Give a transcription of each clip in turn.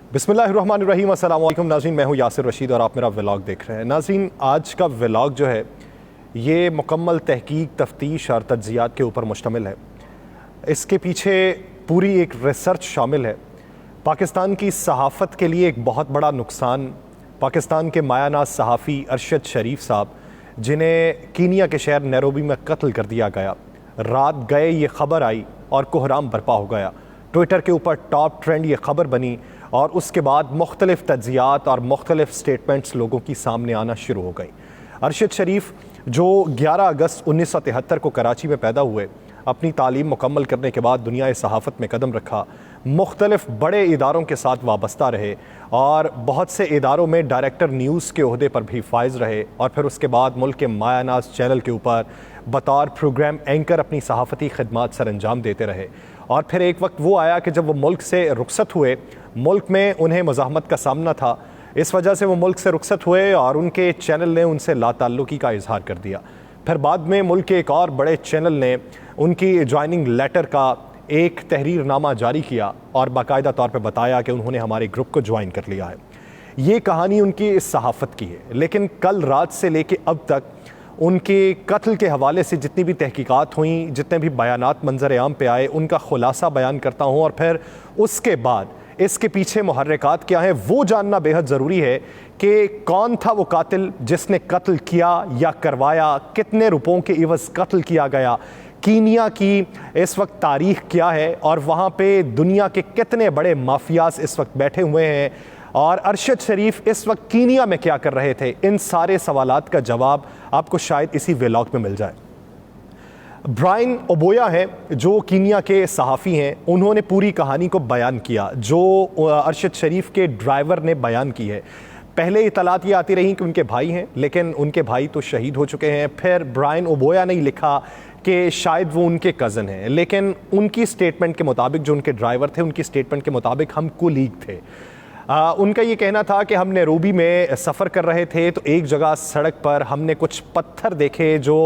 बिस्मिल्लाहिर्रहमानिर्रहीम। अस्सलाम वालेकुम नाज़रीन, मैं हूँ यासिर रशीद और आप मेरा व्लॉग देख रहे हैं। नाज़रीन, आज का व्लॉग जो है ये मुकम्मल तहकीक, तफ्तीश और तज्ज़ियात के ऊपर मुश्तमिल है। इसके पीछे पूरी एक रिसर्च शामिल है। पाकिस्तान की सहाफ़त के लिए एक बहुत बड़ा नुकसान पाकिस्तान के मायानाज़ सहाफ़ी अरशद शरीफ साहब, जिन्हें कीनिया के शहर नैरोबी में कत्ल कर दिया गया, रात गए ये ख़बर आई और कोहराम बरपा हो गया। ट्विटर के ऊपर टॉप ट्रेंड ये ख़बर बनी और उसके बाद मुख्तलिफ़ तज्ज़ियात और मुख्तलिफ़ स्टेटमेंट्स लोगों की सामने आना शुरू हो गई। अरशद शरीफ जो 11 अगस्त 1973 को कराची में पैदा हुए, अपनी तालीम मुकम्मल करने के बाद दुनिया सहाफ़त में कदम रखा, मुख्तलिफ़ बड़े इदारों के साथ वाबस्ता रहे और बहुत से इदारों में डायरेक्टर न्यूज़ के ओहदे पर भी फाइज रहे और फिर उसके बाद मुल्क के मायानाज़ चैनल के ऊपर बतौर प्रोग्राम एंकर अपनी सहाफ़ती खिदमात सर अंजाम देते रहे। और फिर एक वक्त वो आया कि जब वो मुल्क से रुखसत हुए, मुल्क में उन्हें मज़ाहमत का सामना था, इस वजह से वो मुल्क से रुखसत हुए और उनके चैनल ने उनसे लाताल्लुकी का इजहार कर दिया। फिर बाद में मुल्क के एक और बड़े चैनल ने उनकी ज्वाइनिंग लेटर का एक तहरीरनामा जारी किया और बाकायदा तौर पर बताया कि उन्होंने हमारे ग्रुप को ज्वाइन कर लिया है। ये कहानी उनकी इस सहाफ़त की है, लेकिन कल रात से लेके अब तक उनके कत्ल के हवाले से जितनी भी तहकीकात हुई, जितने भी बयानात मंजर आम पे आए, उनका खुलासा बयान करता हूँ और फिर उसके बाद इसके पीछे मुहर्रिकात क्या हैं वो जानना बेहद ज़रूरी है कि कौन था वो कातिल जिसने कत्ल किया या करवाया, कितने रुपयों के इवज़ कत्ल किया गया, कीनिया की इस वक्त तारीख़ क्या है और वहाँ पे दुनिया के कितने बड़े माफियाज इस वक्त बैठे हुए हैं और अरशद शरीफ इस वक्त कीनिया में क्या कर रहे थे। इन सारे सवालात का जवाब आपको शायद इसी व्लॉग में मिल जाए। ब्रायन ओबोया हैं जो कीनिया के सहाफ़ी हैं, उन्होंने पूरी कहानी को बयान किया जो अरशद शरीफ के ड्राइवर ने बयान की है। पहले इतलात ये आती रही कि उनके भाई हैं, लेकिन उनके भाई तो शहीद हो चुके हैं। फिर ब्रायन ओबोया ने लिखा कि शायद वो उनके कज़न हैं, लेकिन उनकी स्टेटमेंट के मुताबिक, जो उनके ड्राइवर थे उनकी स्टेटमेंट के मुताबिक हम कोलीग थे। उनका ये कहना था कि हम नैरोबी में सफ़र कर रहे थे तो एक जगह सड़क पर हमने कुछ पत्थर देखे जो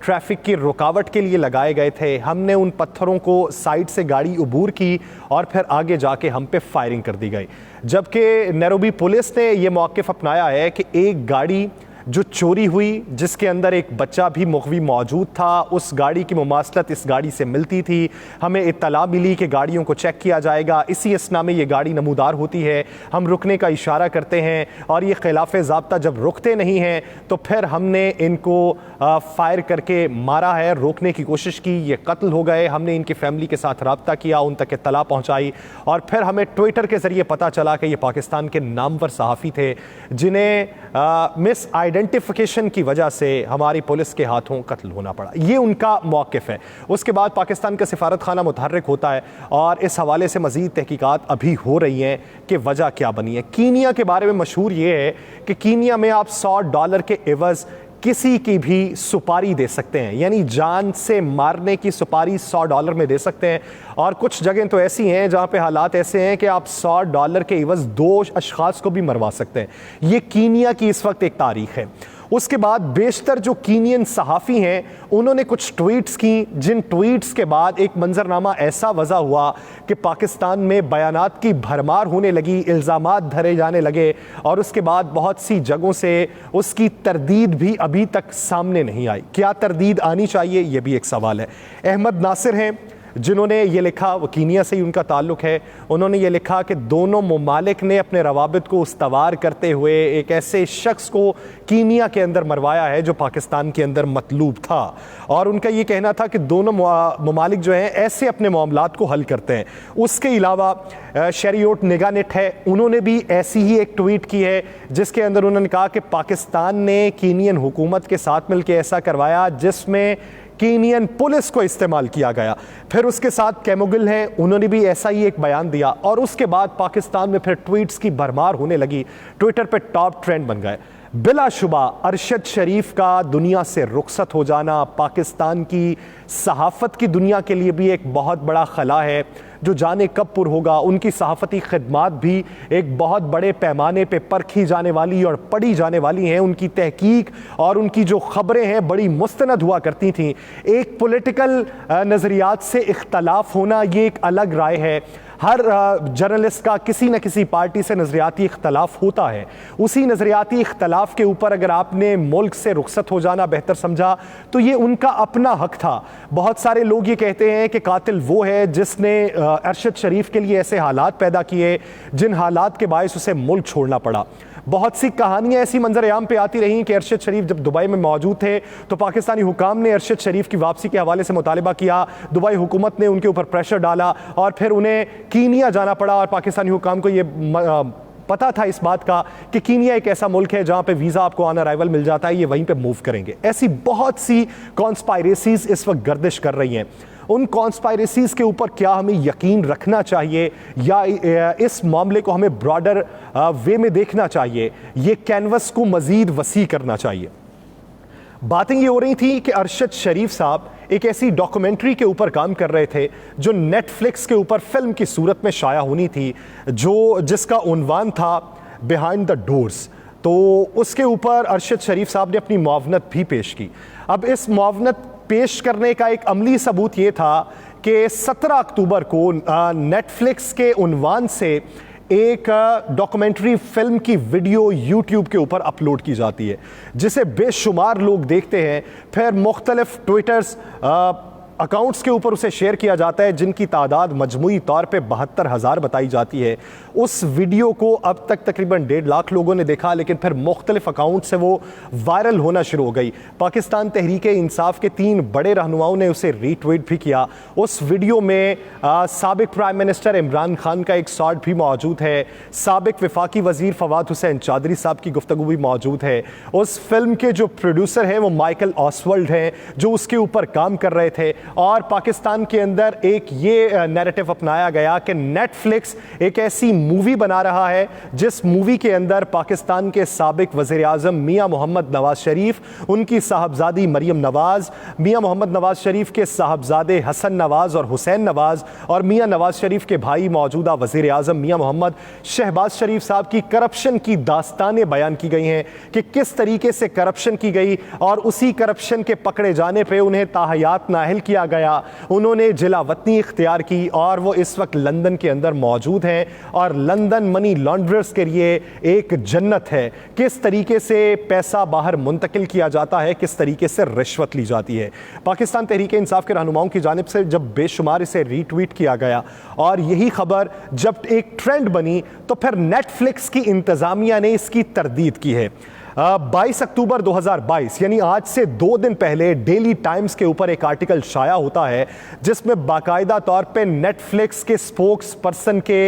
ट्रैफिक की रुकावट के लिए लगाए गए थे। हमने उन पत्थरों को साइड से गाड़ी अबूर की और फिर आगे जाके हम पे फायरिंग कर दी गई। जबकि नैरोबी पुलिस ने यह मौक़िफ़ अपनाया है कि एक गाड़ी जो चोरी हुई, जिसके अंदर एक बच्चा भी मुग़वी मौजूद था, उस गाड़ी की मुमासलत इस गाड़ी से मिलती थी। हमें इत्तला मिली कि गाड़ियों को चेक किया जाएगा, इसी असना में ये गाड़ी नमूदार होती है। हम रुकने का इशारा करते हैं और ये खिलाफ़ ज़ाब्ता जब रुकते नहीं हैं तो फिर हमने इनको फायर करके मारा है, रोकने की कोशिश की, ये कत्ल हो गए। हमने इनकी फैमिली के साथ रब्ता किया, उन तक इत्तला पहुँचाई और फिर हमें ट्विटर के ज़रिए पता चला कि ये पाकिस्तान के नामवर सहाफ़ी थे जिन्हें मिस आइडेंटिफिकेशन की वजह से हमारी पुलिस के हाथों कत्ल होना पड़ा। ये उनका मौक़िफ़ है। उसके बाद पाकिस्तान का सिफारत खाना मुतहर्रिक होता है और इस हवाले से मज़ीद तहकीकात अभी हो रही हैं कि वजह क्या बनी है। कीनिया के बारे में मशहूर ये है कि कीनिया में आप $100 के एवज़ किसी की भी सुपारी दे सकते हैं, यानी जान से मारने की सुपारी $100 में दे सकते हैं। और कुछ जगह तो ऐसी हैं जहाँ पे हालात ऐसे हैं कि आप $100 के एवज़ 2 अशख़ास को भी मरवा सकते हैं। ये कीनिया की इस वक्त एक तारीख़ है। उसके बाद बेशतर जो कीनियन सहाफ़ी हैं उन्होंने कुछ ट्वीट्स की, जिन ट्वीट्स के बाद एक मंजरनामा ऐसा वज़ा हुआ कि पाकिस्तान में बयानात की भरमार होने लगी, इल्ज़ामात धरे जाने लगे और उसके बाद बहुत सी जगहों से उसकी तरदीद भी अभी तक सामने नहीं आई। क्या तरदीद आनी चाहिए, ये भी एक सवाल है। अहमद नासिर हैं जिन्होंने ये लिखा, वो कीनिया से ही उनका ताल्लुक़ है, उन्होंने ये लिखा कि दोनों ममालिक ने अपने रवाबित को उस्तवार करते हुए एक ऐसे शख्स को कीनिया के अंदर मरवाया है जो पाकिस्तान के अंदर मतलूब था। और उनका ये कहना था कि दोनों ममालिक जो हैं ऐसे अपने मामलात को हल करते हैं। उसके अलावा शरीओट निगानेट है, उन्होंने भी ऐसी ही एक ट्वीट की है जिसके अंदर उन्होंने कहा कि पाकिस्तान ने कीनियन हुकूमत के साथ मिलकर ऐसा करवाया जिसमें कीनियन पुलिस को इस्तेमाल किया गया। फिर उसके साथ कैमोगिल हैं, उन्होंने भी ऐसा ही एक बयान दिया और उसके बाद पाकिस्तान में फिर ट्वीट्स की भरमार होने लगी, ट्विटर पे टॉप ट्रेंड बन गए। बिलाशुबा अरशद शरीफ का दुनिया से रुखसत हो जाना पाकिस्तान की सहाफ़त की दुनिया के लिए भी एक बहुत बड़ा खला है जो जाने कब पुर होगा। उनकी सहाफ़ती खिदमात भी एक बहुत बड़े पैमाने पे परखी जाने वाली और पढ़ी जाने वाली हैं। उनकी तहकीक और उनकी जो ख़बरें हैं बड़ी मुस्तनद हुआ करती थीं। एक पॉलिटिकल नज़रियात से इख्तलाफ होना ये एक अलग राय है। हर जर्नलिस्ट का किसी न किसी पार्टी से नज़रियाती इख्तलाफ होता है। उसी नज़रियाती इख्तलाफ के ऊपर अगर आपने मुल्क से रुखसत हो जाना बेहतर समझा तो ये उनका अपना हक था। बहुत सारे लोग ये कहते हैं कि कातिल वो है जिसने अरशद शरीफ के लिए ऐसे हालात पैदा किए जिन हालात के बायस उसे मुल्क छोड़ना पड़ा। बहुत सी कहानियां ऐसी मंजर-ए-आम पे आती रहीं कि अरशद शरीफ जब दुबई में मौजूद थे तो पाकिस्तानी हुकाम ने अरशद शरीफ की वापसी के हवाले से मुतालिबा किया, दुबई हुकूमत ने उनके ऊपर प्रेशर डाला और फिर उन्हें कीनिया जाना पड़ा। और पाकिस्तानी हुकाम को ये पता था इस बात का कि कीनिया एक ऐसा मुल्क है जहां पे वीज़ा आपको ऑन अराइवल मिल जाता है, ये वहीं पे मूव करेंगे। ऐसी बहुत सी कॉन्स्पायरेसीज इस वक्त गर्दिश कर रही हैं। उन कॉन्स्पायरेसीज के ऊपर क्या हमें यकीन रखना चाहिए या इस मामले को हमें ब्रॉडर वे में देखना चाहिए, ये कैनवस को मजीद वसी करना चाहिए। बातें ये हो रही थी कि अरशद शरीफ साहब एक ऐसी डॉक्यूमेंट्री के ऊपर काम कर रहे थे जो नेटफ्लिक्स के ऊपर फिल्म की सूरत में शाया होनी थी, जिसका उन्वान था बिहाइंड द डोर्स। तो उसके ऊपर अरशद शरीफ साहब ने अपनी मुआवनत भी पेश की। अब इस मुआवनत पेश करने का एक अमली सबूत ये था कि 17 अक्टूबर को नेटफ्लिक्स के उन्वान से एक डॉक्यूमेंट्री फिल्म की वीडियो यूट्यूब के ऊपर अपलोड की जाती है जिसे बेशुमार लोग देखते हैं। फिर मुख्तलिफ ट्विटर्स अकाउंट्स के ऊपर उसे शेयर किया जाता है जिनकी तादाद मजमूई तौर पे 72,000 बताई जाती है। उस वीडियो को अब तक तकरीबन 1.5 लाख लोगों ने देखा, लेकिन फिर मुख्तलिफ अकाउंट से वो वायरल होना शुरू हो गई। पाकिस्तान तहरीक इंसाफ के 3 बड़े रहनुमाओं ने उसे रीट्वीट भी किया। उस वीडियो में साबिक प्राइम मिनिस्टर इमरान खान का एक शॉट भी मौजूद है, साबिक वफाकी वजीर फवाद हुसैन चौधरी साहब की गुफ्तगू भी मौजूद है। उस फिल्म के जो प्रोड्यूसर हैं वो माइकल ऑसवर्ल्ड हैं जो उसके ऊपर काम कर रहे थे। और पाकिस्तान के अंदर एक ये नैरेटिव अपनाया गया कि नेटफ्लिक्स एक ऐसी मूवी बना रहा है जिस मूवी के अंदर पाकिस्तान के साबिक वज़ीर आज़म मियां मोहम्मद नवाज शरीफ, उनकी साहबजादी मरियम नवाज, मियां मोहम्मद नवाज शरीफ के साहबजादे हसन नवाज और हुसैन नवाज और मियां नवाज शरीफ के भाई मौजूदा वज़ीर आज़म मियां मोहम्मद शहबाज शरीफ साहब की करप्शन की दास्तानें बयान की गई हैं कि किस तरीके से करप्शन की गई और उसी करप्शन के पकड़े जाने पर उन्हें ताहयात नाहिल किया गया। उन्होंने जिला वतनी इख्तियार की और वो इस वक्त लंदन के अंदर मौजूद हैं और लंदन मनी लॉन्ड्रर्स के लिए एक जन्नत है। किस तरीके से पैसा बाहर मुंतकिल किया जाता है, किस तरीके से रिश्वत ली जाती है। पाकिस्तान तहरीक इंसाफ के रहनुमाओं की जानिब से जब बेशुमार इसे रीट्वीट किया गया और यही खबर जब एक ट्रेंड बनी तो फिर नेटफ्लिक्स की इंतजामिया ने इसकी तरदीद की है। 22 अक्टूबर 2022 यानी आज से 2 दिन पहले डेली टाइम्स के ऊपर एक आर्टिकल शाया होता है जिसमें बाकायदा तौर पे नेटफ्लिक्स के स्पोक्स पर्सन के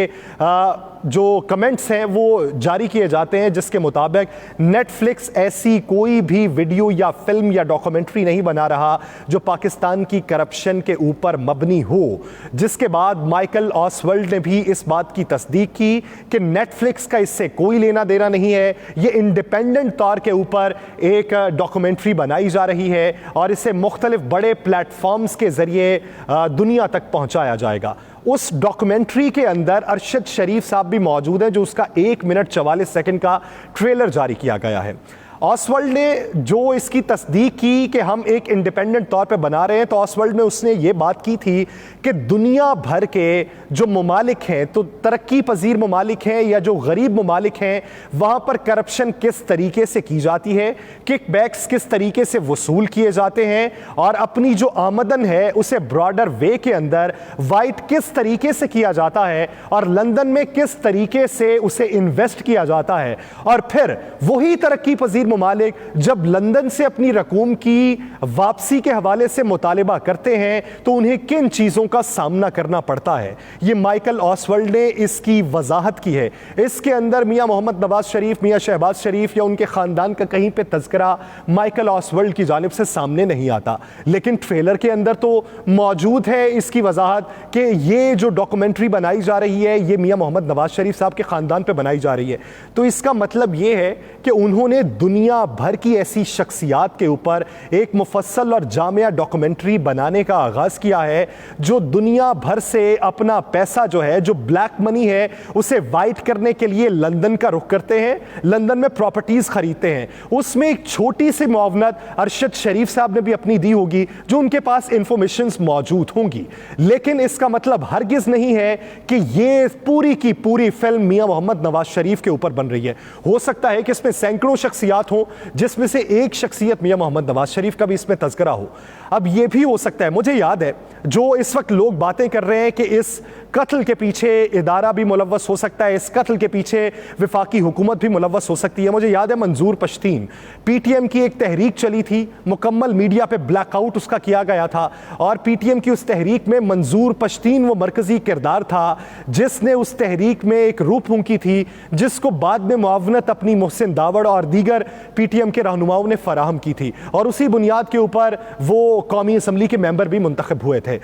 जो कमेंट्स हैं वो जारी किए जाते हैं जिसके मुताबिक नेटफ्लिक्स ऐसी कोई भी वीडियो या फिल्म या डॉक्यूमेंट्री नहीं बना रहा जो पाकिस्तान की करप्शन के ऊपर मबनी हो। जिसके बाद माइकल ऑसवर्ल्ड ने भी इस बात की तस्दीक की कि नेटफ्लिक्स का इससे कोई लेना देना नहीं है, ये इंडिपेंडेंट तौर के ऊपर एक डॉक्यूमेंट्री बनाई जा रही है और इसे मुख्तलिफ बड़े प्लेटफॉर्म्स के जरिए दुनिया तक पहुंचाया जाएगा। उस डॉक्यूमेंट्री के अंदर अरशद शरीफ साहब भी मौजूद हैं जो उसका 1 मिनट 44 सेकंड का ट्रेलर जारी किया गया है। ऑसवर्ल्ड ने जो इसकी तस्दीक की कि हम एक इंडिपेंडेंट तौर पे बना रहे हैं तो ऑसवर्ल्ड में उसने ये बात की थी कि दुनिया भर के जो ममालिक हैं, तो तरक्की पजीर ममालिक हैं या जो गरीब ममालिक हैं, वहाँ पर करप्शन किस तरीके से की जाती है, किकबैक्स किस तरीके से वसूल किए जाते हैं और अपनी जो आमदन है उसे ब्रॉडर वे के अंदर वाइट किस तरीके से किया जाता है और लंदन में किस तरीके से उसे इन्वेस्ट किया जाता है। और फिर वही तरक्की पजीर ममालिक जब लंदन से अपनी रकूम की वापसी के हवाले से मुतालिबा करते हैं तो उन्हें किन चीज़ों का सामना करना पड़ता है। ये माइकल ऑसवर्ल्ड ने इसकी वजाहत की है। इसके अंदर मियां मोहम्मद नवाज शरीफ, मियां शहबाज शरीफ या उनके ख़ानदान का कहीं पे तज़किरा माइकल ऑसवर्ल्ड की जानिब से सामने नहीं आता, लेकिन ट्रेलर के अंदर तो मौजूद है इसकी वजाहत कि ये जो डॉक्यूमेंट्री बनाई जा रही है ये मियां मोहम्मद नवाज शरीफ साहब के ख़ानदान पर बनाई जा रही है। तो इसका मतलब ये है कि उन्होंने दुनिया भर की ऐसी शख्सियात के ऊपर एक मुफस्सल और जामिया डॉक्यूमेंट्री बनाने का आगाज़ किया है, जो दुनिया भर से अपना पैसा जो है, जो ब्लैक मनी है, उसे वाइट करने के लिए लंदन का रुख करते हैं, लंदन में प्रॉपर्टीज़ खरीदते हैं। उसमें एक छोटी सी मुआवनत अरशद शरीफ साहब ने भी अपनी दी होगी, जो उनके पास इंफॉर्मेशंस मौजूद होंगी। लेकिन इसका मतलब हरगिज़ नहीं है कि ये पूरी की पूरी फिल्म मियां मोहम्मद नवाज शरीफ के ऊपर बन रही है। हो सकता है कि इसमें सैकड़ों शख्सियात हों, जिसमें से एक शख्सियत मियां मोहम्मद नवाज शरीफ का भी इसमें तज़किरा हो। अब यह भी हो सकता है, मुझे याद है जो इस वक्त लोग बातें कर रहे हैं कि इस कत्ल के पीछे इदारा भी मुलव्वस हो सकता है, इस कत्ल के पीछे विफाकी हुकूमत भी मुलव्वस हो सकती है। मुझे याद है मंजूर पश्तीन, पीटीएम की एक तहरीक चली थी, मुकम्मल मीडिया पे ब्लैकआउट उसका किया गया था, और पीटीएम की उस तहरीक में मंजूर पश्तीन वो मरकजी किरदार था जिसने उस तहरीक में एक रूह फूंकी थी, जिसको बाद में मुआवनत अपनी मोहसिन दावड़ और दीगर पीटीएम के रहनुमाओं ने फराहम की थी, और उसी बुनियाद के ऊपर वो कौमी असम्बली के मेंबर भी मुंतखब हुए थे।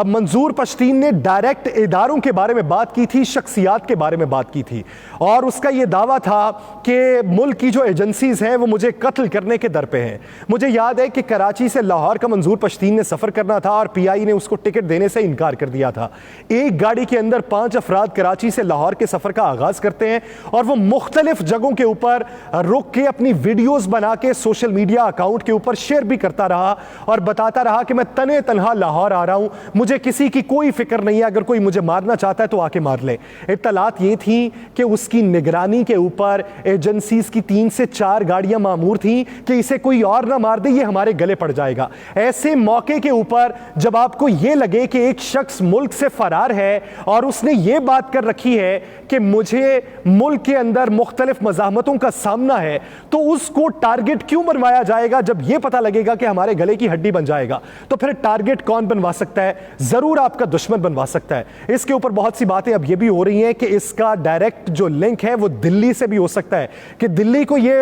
मंजूर पश्तीन ने डायरेक्ट इदारों के बारे में बात की थी, शख्सियात के बारे में बात की थी, और उसका यह दावा था कि मुल्क की जो एजेंसीज हैं वो मुझे कत्ल करने के दर पे हैं। मुझे याद है कि कराची से लाहौर का मंजूर पश्तीन ने सफ़र करना था और पीआई ने उसको टिकट देने से इनकार कर दिया था। एक गाड़ी के अंदर 5 अफराद कराची से लाहौर के सफ़र का आगाज़ करते हैं, और वो मुख्तलिफ जगहों के ऊपर रुक के अपनी वीडियोज़ बना के सोशल मीडिया अकाउंट के ऊपर शेयर भी करता रहा और बताता रहा कि मैं तने तनहा लाहौर आ रहा हूँ, मुझे किसी की कोई फिक्र नहीं है, अगर कोई मुझे मारना चाहता है तो आके मार ले। इत्तलात ये थी कि उसकी निगरानी के ऊपर एजेंसीज की 3 से 4 गाड़ियां मामूर थी कि इसे कोई और ना मार दे, ये हमारे गले पड़ जाएगा। ऐसे मौके के ऊपर जब आपको ये लगे कि एक शख्स मुल्क से फरार है और उसने ये बात कर रखी है कि मुझे मुल्क के अंदर मुख्तलिफ मज़ाहमतों का सामना है, तो उसको टारगेट क्यों बनवाया जाएगा? जब यह पता लगेगा कि हमारे गले की हड्डी बन जाएगा, तो फिर टारगेट कौन बनवा सकता है? जरूर आपका दुश्मन बनवा सकता है। इसके ऊपर बहुत सी बातें अब यह भी हो रही हैं कि इसका डायरेक्ट जो लिंक है वो दिल्ली से भी हो सकता है, कि दिल्ली को ये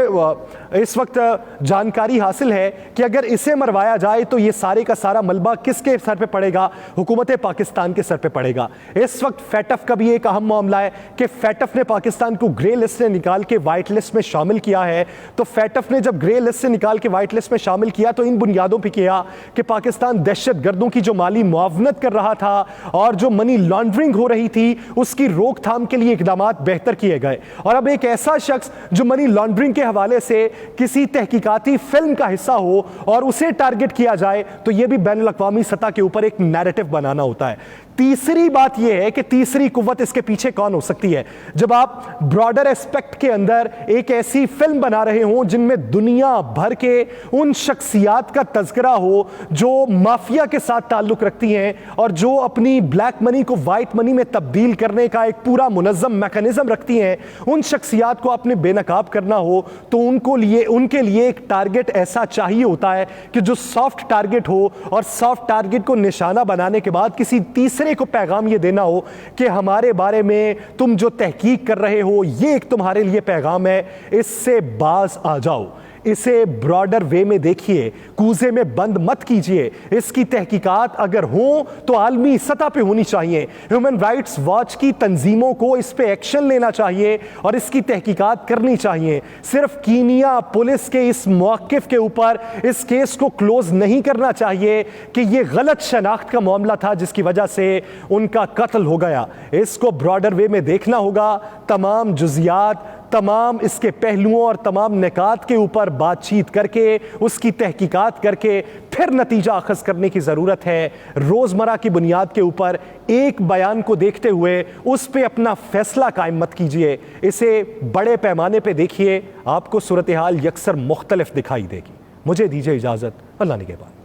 इस वक्त जानकारी हासिल है कि अगर इसे मरवाया जाए तो ये सारे का सारा मलबा किसके सर पे पड़ेगा? हुकूमत पाकिस्तान के सर पे पड़ेगा। इस वक्त फैटफ का भी एक अहम मामला है कि फैटफ ने पाकिस्तान को ग्रे लिस्ट से निकाल के वाइट लिस्ट में शामिल किया है। तो फैटफ ने जब ग्रे लिस्ट से निकाल के वाइट लिस्ट में शामिल किया तो इन बुनियादों पर किया कि पाकिस्तान दहशत गर्दों की जो माली मुआवनत कर रहा था और जो मनी लॉन्ड्रिंग हो रही थी उसकी रोकथाम के लिए इकदाम बेहतर किए गए। और अब एक ऐसा शख्स जो मनी लॉन्ड्रिंग के हवाले से किसी तहकीकाती फिल्म का हिस्सा हो और उसे टारगेट किया जाए, तो यह भी बैनुल अक़वामी सतह के ऊपर एक नैरेटिव बनाना होता है। तीसरी बात यह है कि तीसरी कुव्वत इसके पीछे कौन हो सकती है? जब आप ब्रॉडर एस्पेक्ट के अंदर एक ऐसी फिल्म बना रहे हो जिनमें दुनिया भर के उन शख्सियात का तज़किरा हो जो माफिया के साथ ताल्लुक रखती हैं और जो अपनी ब्लैक मनी को वाइट मनी में तब्दील करने का एक पूरा मुनज़्ज़म मैकेनिज्म रखती हैं, उन शख्सियात को आपने बेनकाब करना हो तो उनके लिए एक टारगेट ऐसा चाहिए होता है कि जो सॉफ्ट टारगेट हो, और सॉफ्ट टारगेट को निशाना बनाने के बाद किसी तीसरे को पैगाम ये देना हो कि हमारे बारे में तुम जो तहकीक कर रहे हो ये एक तुम्हारे लिए पैगाम है, इससे बाज आ जाओ। इसे ब्रॉडर वे में देखिए, कूजे में बंद मत कीजिए। इसकी तहकीकात अगर हो तो आलमी सतह पे होनी चाहिए। ह्यूमन राइट्स वॉच की तंजीमों को इस पे एक्शन लेना चाहिए और इसकी तहकीकात करनी चाहिए। सिर्फ कीनिया पुलिस के इस मौक़िफ़ के ऊपर इस केस को क्लोज नहीं करना चाहिए कि यह गलत शनाख्त का मामला था जिसकी वजह से उनका कत्ल हो गया। इसको ब्रॉडर वे में देखना होगा, तमाम जुज़ियात, तमाम इसके पहलुओं और तमाम निकात के ऊपर बातचीत करके उसकी तहकीकात करके फिर नतीजा अखज़ करने की ज़रूरत है। रोज़मर्रा की बुनियाद के ऊपर एक बयान को देखते हुए उस पर अपना फैसला कायम मत कीजिए। इसे बड़े पैमाने पर देखिए, आपको सूरत हाल यकसर मुख्तलिफ दिखाई देगी। मुझे दीजिए इजाज़त, अल्लाह निगहबान।